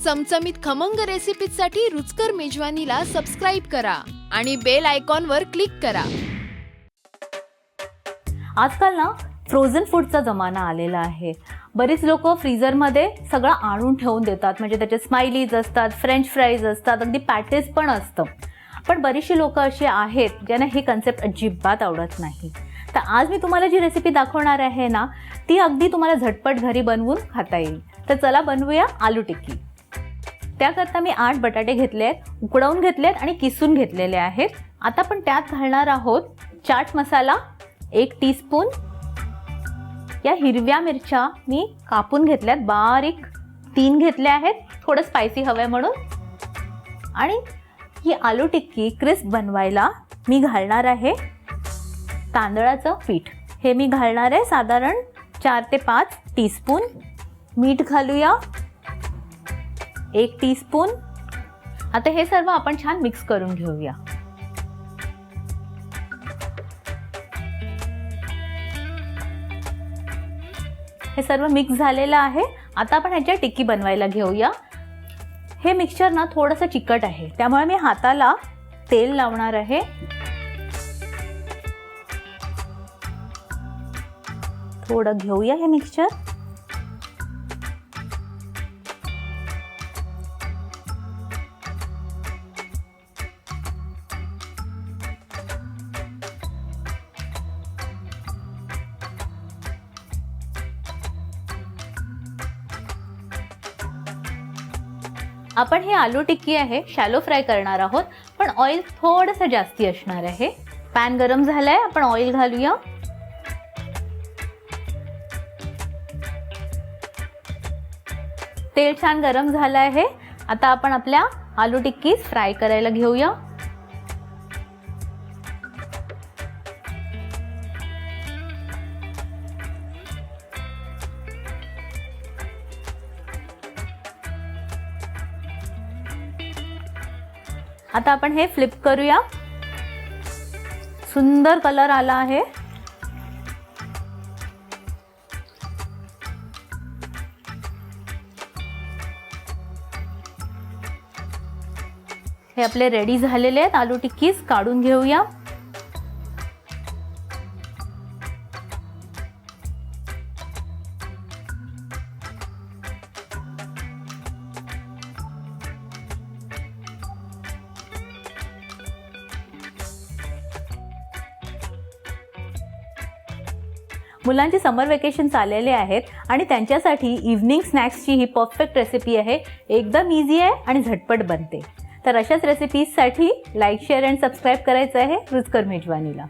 चमचमीत खमंग रेसिपीसाठी रुचकर मेजवानीला सबस्क्राइब करा आणि बेल आयकॉनवर क्लिक करा। आजकाल ना फ्रोझन फूडचा जमाना आलेला आहे। बरीच लोक फ्रीजरमध्ये सगळं आणून ठेवून देतात, म्हणजे त्याचे स्माइलीज असतात, फ्रेंच फ्राईज असतात, अगदी पॅटीज पण असतं। पण बरीचशी लोक अशी आहेत ज्यांना ही कन्सेप्ट अजिबात आवडत नाही। तर आज मी तुम्हाला जी रेसिपी दाखवणार आहे ना, ती अगदी तुम्हाला झटपट घरी बनवून खाता येईल। तर चला बनवूया आलू टिक्की। त्याकरता मी 8 बटाटे घेतले आहेत, उकडवून घेतलेत आणि किसून घेतलेले आहेत। आता आपण त्यात घालणार आहोत चाट मसाला 1 टीस्पून, या हिरव्या मिरच्या मी कापून घेतल्यात, बारीक 3 घेतल्या आहेत, थोडं स्पायसी हवंय म्हणून। आणि ही आलू टिक्की क्रिस्प बनवायला मी घालणार आहे तांदळाचं पीठ। हे मी घालणार आहे साधारण 4 ते 5 टीस्पून। मीठ घालूया 1 टीस्पून। आता हे सर्व आपण छान मिक्स करून घेऊया। हे सर्व मिक्स झालेलं आहे। आता आपण ह्याच्या टिक्की बनवायला घेऊया। हे मिक्सचर ना थोडंसं चिकट आहे, त्यामुळे मी हाताला तेल लावणार आहे। थोडं घेऊया हे मिक्सचर। आपण ही आलू टिक्की आहे शॅलो फ्राय करणार आहोत, पण ऑइल थोडंसं जास्ती असणार आहे। पॅन गरम झालाय, आपण ऑइल घालूया। तेल छान गरम झालं आहे। आता आपण आपल्या आलू टिक्की फ्राय करायला घेऊया। आता आपण हे फ्लिप करूया। सुंदर कलर आला आहे। हे आपले रेडी झालेले आहेत आलू टिक्कीज, काढून घेऊया। मुलांची समर वेकेशन चाललेले आहेत आणि त्यांच्यासाठी इव्हनिंग स्नॅक्सची ही परफेक्ट रेसिपी आहे। एकदम इझी आहे आणि झटपट बनते। तर अशाच रेसिपीजसाठी लाईक, शेअर आणि सबस्क्राईब करायचं आहे रुचकर मेजवानीला।